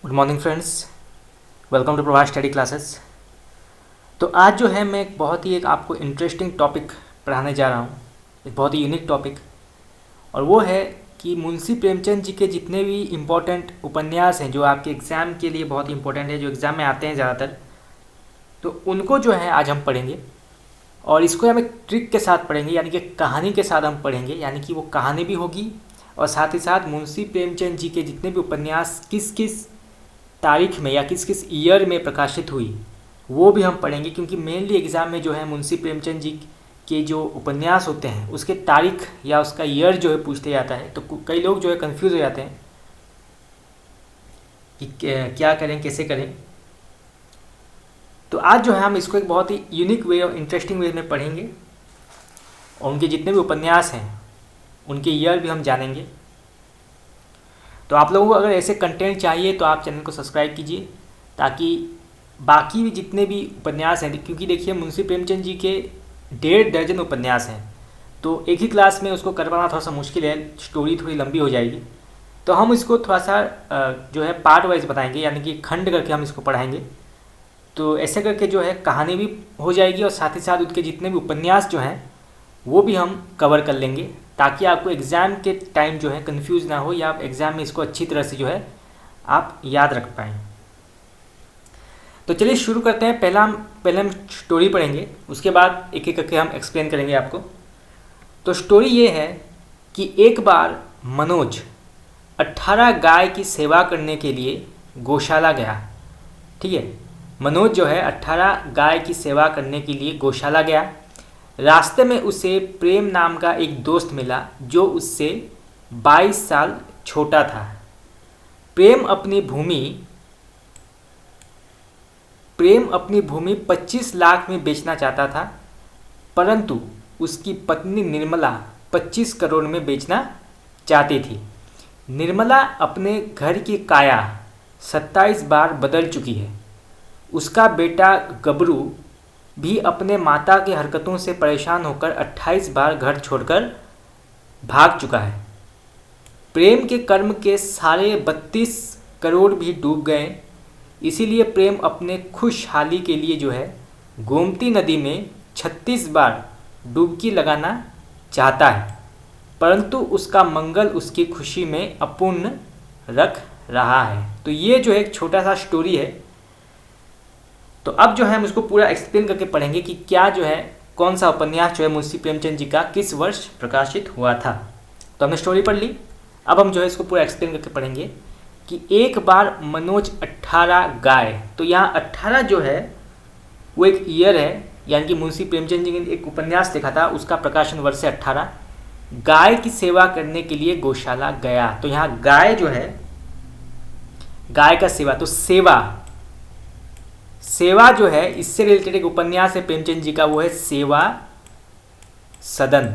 Good morning friends, welcome to Prabhas study classes. तो आज जो है मैं एक बहुत ही आपको इंटरेस्टिंग टॉपिक पढ़ाने जा रहा हूँ, एक बहुत ही यूनिक टॉपिक। और वो है कि मुंशी प्रेमचंद जी के जितने भी इम्पोर्टेंट उपन्यास हैं जो आपके एग्ज़ाम के लिए बहुत इंपॉर्टेंट है, जो एग्ज़ाम में आते हैं ज़्यादातर, तो उनको जो है आज हम पढ़ेंगे। और इसको हम एक ट्रिक के साथ पढ़ेंगे, यानी कि कहानी के साथ हम पढ़ेंगे, यानी कि वो कहानी भी होगी और साथ ही साथ मुंशी प्रेमचंद जी के जितने भी उपन्यास किस किस तारीख में या किस किस ईयर में प्रकाशित हुई वो भी हम पढ़ेंगे। क्योंकि मेनली एग्ज़ाम में जो है मुंशी प्रेमचंद जी के जो उपन्यास होते हैं उसके तारीख या उसका ईयर जो है पूछते जाता है। तो कई लोग जो है कंफ्यूज हो जाते हैं कि क्या करें, कैसे करें। तो आज जो है हम इसको एक बहुत ही यूनिक वे और इंटरेस्टिंग वे में पढ़ेंगे और उनके जितने भी उपन्यास हैं उनके ईयर भी हम जानेंगे। तो आप लोगों को अगर ऐसे कंटेंट चाहिए तो आप चैनल को सब्सक्राइब कीजिए, ताकि बाकी भी जितने भी उपन्यास हैं, क्योंकि देखिए मुंशी प्रेमचंद जी के 1.5 दर्जन उपन्यास हैं, तो एक ही क्लास में उसको कर पाना थोड़ा सा मुश्किल है, स्टोरी थोड़ी लंबी हो जाएगी। तो हम इसको थोड़ा सा जो है पार्ट वाइज बताएंगे, यानी कि खंड करके हम इसको पढ़ाएंगे। तो ऐसे करके जो है कहानी भी हो जाएगी और साथ ही साथ उनके जितने भी उपन्यास जो हैं वो भी हम कवर कर लेंगे, ताकि आपको एग्ज़ाम के टाइम जो है कंफ्यूज ना हो, या आप एग्ज़ाम में इसको अच्छी तरह से जो है आप याद रख पाएँ। तो चलिए शुरू करते हैं। पहले हम स्टोरी पढ़ेंगे, उसके बाद एक एक करके हम एक्सप्लेन करेंगे आपको। तो स्टोरी ये है कि एक बार मनोज 18 गाय की सेवा करने के लिए गौशाला गया। ठीक है, मनोज जो है 18 गाय की सेवा करने के लिए गौशाला गया। रास्ते में उसे प्रेम नाम का एक दोस्त मिला जो उससे 22 साल छोटा था। प्रेम अपनी भूमि 25 लाख में बेचना चाहता था, परंतु उसकी पत्नी निर्मला 25 करोड़ में बेचना चाहती थी। निर्मला अपने घर की काया 27 बार बदल चुकी है। उसका बेटा गबरू भी अपने माता की हरकतों से परेशान होकर 28 बार घर छोड़कर भाग चुका है। प्रेम के कर्म के सारे 32 करोड़ भी डूब गए। इसीलिए प्रेम अपने खुशहाली के लिए जो है गोमती नदी में 36 बार डुबकी लगाना चाहता है, परंतु उसका मंगल उसकी खुशी में अपूर्ण रख रहा है। तो ये जो है एक छोटा सा स्टोरी है। तो अब जो है हम इसको पूरा एक्सप्लेन करके पढ़ेंगे कि क्या जो है कौन सा उपन्यास जो है मुंशी प्रेमचंद जी का किस वर्ष प्रकाशित हुआ था। तो हमने स्टोरी पढ़ ली, अब हम जो है इसको पूरा एक्सप्लेन करके पढ़ेंगे कि एक बार मनोज 18 गाय, तो यहाँ 18 जो है वो एक ईयर है, यानी कि मुंशी प्रेमचंद जी ने एक उपन्यास लिखा था, उसका प्रकाशन वर्ष है 18। गाय की सेवा करने के लिए गौशाला गया। तो यहाँ गाय जो है, गाय का सेवा, तो सेवा जो है इससे रिलेटेड एक उपन्यास है प्रेमचंद जी का, वो है सेवा सदन।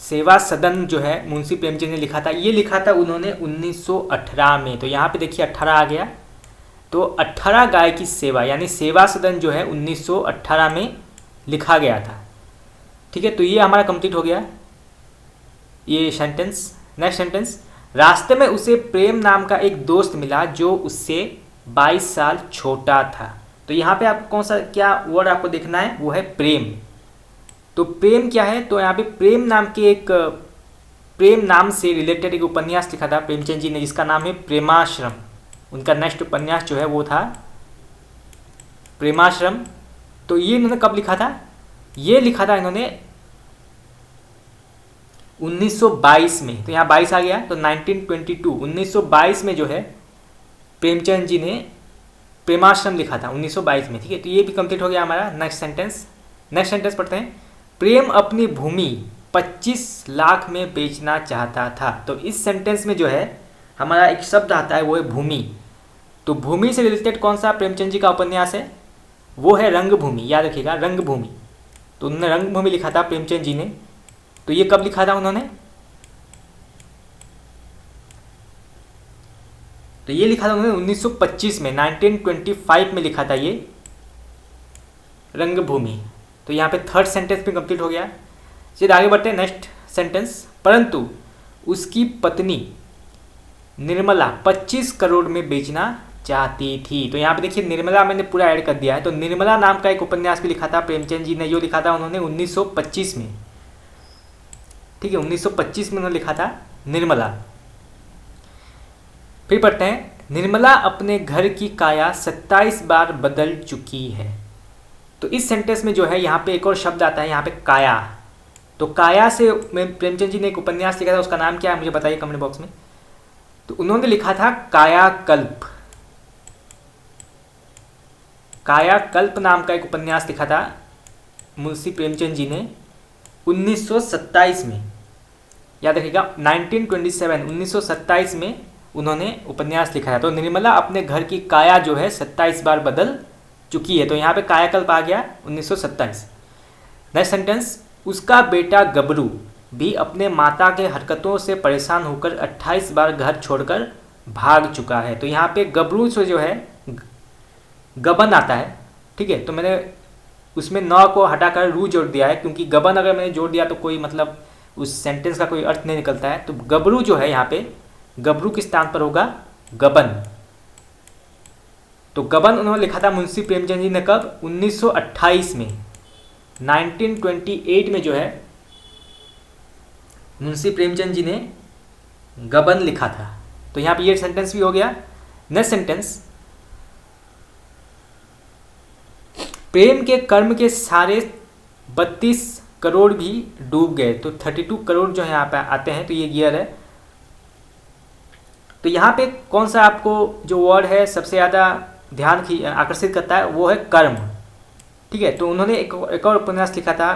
सेवा सदन जो है मुंशी प्रेमचंद ने लिखा था, ये लिखा था उन्होंने 1918 में। तो यहाँ पे देखिए 18 आ गया, तो 18 गाय की सेवा यानी सेवा सदन जो है 1918 में लिखा गया था। ठीक है, तो ये हमारा कंप्लीट हो गया ये सेंटेंस। नेक्स्ट सेंटेंस, रास्ते में उसे प्रेम नाम का एक दोस्त मिला जो उससे 22 साल छोटा था। तो यहाँ पे आपको कौन सा क्या वर्ड आपको देखना है, वो है प्रेम। तो प्रेम क्या है, तो यहाँ पे प्रेम नाम से रिलेटेड एक उपन्यास लिखा था प्रेमचंद जी ने, जिसका नाम है प्रेमाश्रम। उनका नेक्स्ट उपन्यास जो है वो था प्रेमाश्रम। तो ये इन्होंने कब लिखा था, ये लिखा था इन्होंने 1922 में। तो यहाँ 22 आ गया, तो 1922 में जो है प्रेमचंद जी ने प्रेमाश्रम लिखा था 1922 में। ठीक है, तो ये भी कंप्लीट हो गया हमारा। नेक्स्ट सेंटेंस पढ़ते हैं। प्रेम अपनी भूमि 25 लाख में बेचना चाहता था। तो इस सेंटेंस में जो है हमारा एक शब्द आता है, वो है भूमि। तो भूमि से रिलेटेड कौन सा प्रेमचंद जी का उपन्यास है, वो है रंगभूमि। याद रखिएगा, रंगभूमि। तो उन्होंने रंगभूमि लिखा था प्रेमचंद जी ने। तो ये कब लिखा था उन्होंने, तो ये लिखा था उन्होंने 1925 में, 1925 में लिखा था ये रंगभूमि। तो यहाँ पे थर्ड सेंटेंस भी कंप्लीट हो गया। चलिए आगे बढ़ते हैं। नेक्स्ट सेंटेंस, परंतु उसकी पत्नी निर्मला 25 करोड़ में बेचना चाहती थी। तो यहाँ पे देखिए निर्मला मैंने पूरा ऐड कर दिया है। तो निर्मला नाम का एक उपन्यास भी लिखा था प्रेमचंद जी ने, जो लिखा था उन्होंने 1925 में, ठीक है 1925 में उन्होंने लिखा था निर्मला। फिर पढ़ते हैं, निर्मला अपने घर की काया 27 बार बदल चुकी है। तो इस सेंटेंस में जो है यहाँ पे एक और शब्द आता है यहाँ पे काया। तो काया से प्रेमचंद जी ने एक उपन्यास लिखा था, उसका नाम क्या है मुझे बताइए कमेंट बॉक्स में। तो उन्होंने लिखा था कायाकल्प। कायाकल्प नाम का एक उपन्यास लिखा था मुंशी प्रेमचंद जी ने 1927 में, याद रखिएगा 1927 में उन्होंने उपन्यास लिखा था। तो निर्मला अपने घर की काया जो है 27 बार बदल चुकी है। तो यहाँ पे कायाकल्प आ गया 1927। नेक्स्ट सेंटेंस, उसका बेटा गबरू भी अपने माता के हरकतों से परेशान होकर 28 बार घर छोड़कर भाग चुका है। तो यहाँ पे गबरू से जो है गबन आता है, ठीक है। तो मैंने उसमें न को हटाकर रू जोड़ दिया है, क्योंकि गबन अगर मैंने जोड़ दिया तो कोई मतलब उस सेंटेंस का कोई अर्थ नहीं निकलता है। तो गबरू जो है यहाँ पे गबरू के स्थान पर होगा गबन। तो गबन उन्होंने लिखा था मुंशी प्रेमचंद जी ने कब, 1928 में, 1928 में जो है मुंशी प्रेमचंद जी ने गबन लिखा था। तो यहाँ पे ये सेंटेंस भी हो गया। नेक्स्ट सेंटेंस, प्रेम के कर्म के सारे 32 करोड़ भी डूब गए। तो 32 करोड़ जो है यहाँ पे आते हैं, तो ये गियर है। तो यहाँ पे कौन सा आपको जो वर्ड है सबसे ज़्यादा ध्यान आकर्षित करता है, वो है कर्म, ठीक है। तो उन्होंने एक और उपन्यास लिखा था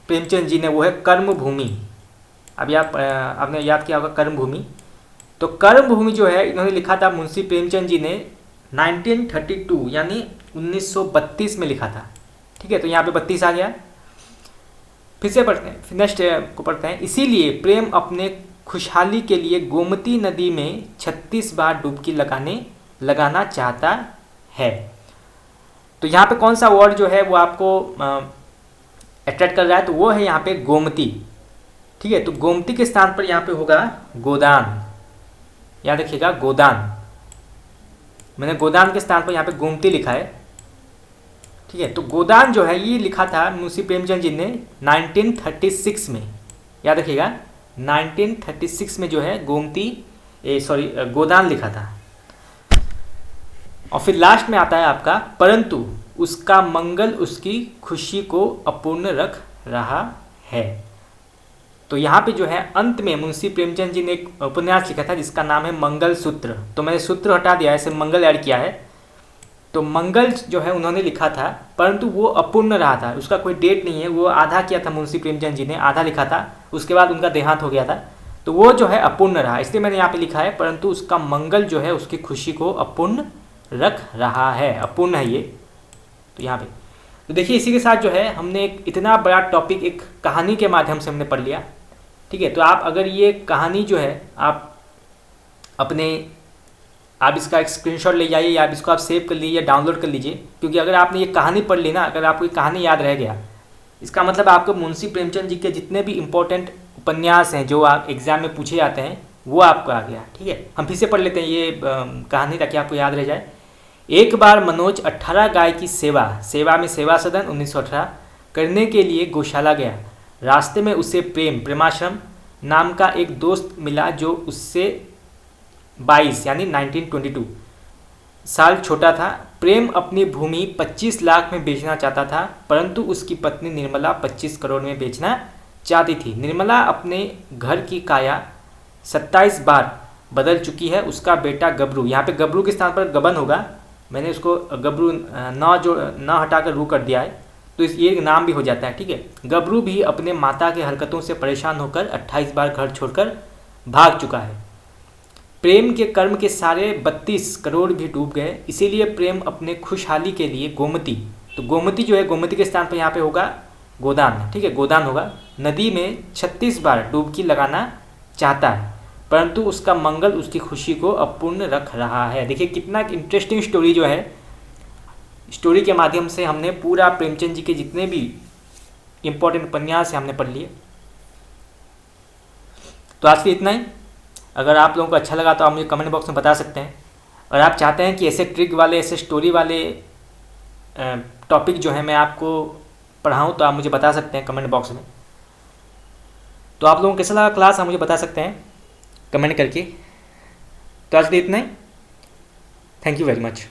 प्रेमचंद जी ने, वो है कर्म भूमि। अभी आपने याद किया होगा कर्म भूमि। तो कर्म भूमि जो है इन्होंने लिखा था मुंशी प्रेमचंद जी ने 1932 यानी 1932 में लिखा था, ठीक है। तो यहाँ पे 32 आ गया। फिर से पढ़ते हैं, नेक्स्ट को पढ़ते हैं, इसीलिए प्रेम अपने खुशहाली के लिए गोमती नदी में 36 बार डुबकी लगाना चाहता है। तो यहाँ पे कौन सा वर्ड जो है वो आपको अट्रैक्ट कर रहा है, तो वो है यहाँ पे गोमती, ठीक है। तो गोमती के स्थान पर यहाँ पे होगा गोदान, याद रखिएगा गोदान। मैंने गोदान के स्थान पर यहाँ पे गोमती लिखा है, ठीक है। तो गोदान जो है ये लिखा था मुंशी प्रेमचंद जी ने 1936 में, याद रखिएगा 1936 में जो है गोदान लिखा था। और फिर लास्ट में आता है आपका, परंतु उसका मंगल उसकी खुशी को अपूर्ण रख रहा है। तो यहाँ पे जो है अंत में मुंशी प्रेमचंद जी ने एक उपन्यास लिखा था जिसका नाम है मंगल सूत्र। तो मैंने सूत्र हटा दिया है, ऐसे मंगल ऐड किया है। तो मंगल जो है उन्होंने लिखा था, परंतु वो अपूर्ण रहा था, उसका कोई डेट नहीं है। वो आधा किया था मुंशी प्रेमचंद जी ने, आधा लिखा था, उसके बाद उनका देहांत हो गया था। तो वो जो है अपूर्ण रहा, इसलिए मैंने यहाँ पे लिखा है परंतु उसका मंगल जो है उसकी खुशी को अपूर्ण रख रहा है, अपूर्ण है ये। तो यहाँ पे तो देखिए इसी के साथ जो है हमने एक इतना बड़ा टॉपिक एक कहानी के माध्यम से हमने पढ़ लिया, ठीक है। तो आप अगर ये कहानी जो है आप इसका एक स्क्रीनशॉट ले जाइए, या इसको आप सेव कर लीजिए या डाउनलोड कर लीजिए, क्योंकि अगर आपने ये कहानी पढ़ ली ना, अगर आपको ये कहानी याद रह गया, इसका मतलब आपको मुंशी प्रेमचंद जी के जितने भी इंपॉर्टेंट उपन्यास हैं जो आप एग्जाम में पूछे जाते हैं वो आपको आ गया, ठीक है। हम फिर से पढ़ लेते हैं ये कहानी ताकि आपको याद रह जाए। एक बार मनोज 18 गाय की सेवा में सेवा सदन 1918 करने के लिए गौशाला गया। रास्ते में उसे प्रेमाश्रम नाम का एक दोस्त मिला जो उससे 22 यानी 1922 साल छोटा था। प्रेम अपनी भूमि 25 लाख में बेचना चाहता था, परंतु उसकी पत्नी निर्मला 25 करोड़ में बेचना चाहती थी। निर्मला अपने घर की काया 27 बार बदल चुकी है। उसका बेटा गबरू, यहाँ पे गबरू के स्थान पर गबन होगा, मैंने उसको गबरू न हटाकर रू कर दिया है, तो ये नाम भी हो जाता है, ठीक है। गबरू भी अपने माता के हरकतों से परेशान होकर 28 बार घर छोड़कर भाग चुका है। प्रेम के कर्म के सारे 32 करोड़ भी डूब गए, इसीलिए प्रेम अपने खुशहाली के लिए गोमती, तो गोमती जो है गोमती के स्थान पर यहाँ पे होगा गोदान, ठीक है, गोदान होगा, नदी में 36 बार डुबकी लगाना चाहता है, परंतु उसका मंगल उसकी खुशी को अपूर्ण रख रहा है। देखिए कितना इंटरेस्टिंग स्टोरी जो है, स्टोरी के माध्यम से हमने पूरा प्रेमचंद जी के जितने भी इम्पोर्टेंट उपन्यास हैं हमने पढ़ लिए। तो आज के लिए इतना ही। अगर आप लोगों को अच्छा लगा तो आप मुझे कमेंट बॉक्स में बता सकते हैं। और आप चाहते हैं कि ऐसे ट्रिक वाले, ऐसे स्टोरी वाले टॉपिक जो है मैं आपको पढ़ाऊँ, तो आप मुझे बता सकते हैं कमेंट बॉक्स में। तो आप लोगों को कैसा लगा क्लास, आप मुझे बता सकते हैं कमेंट करके। तो आज के लिए इतना ही। Thank you very much.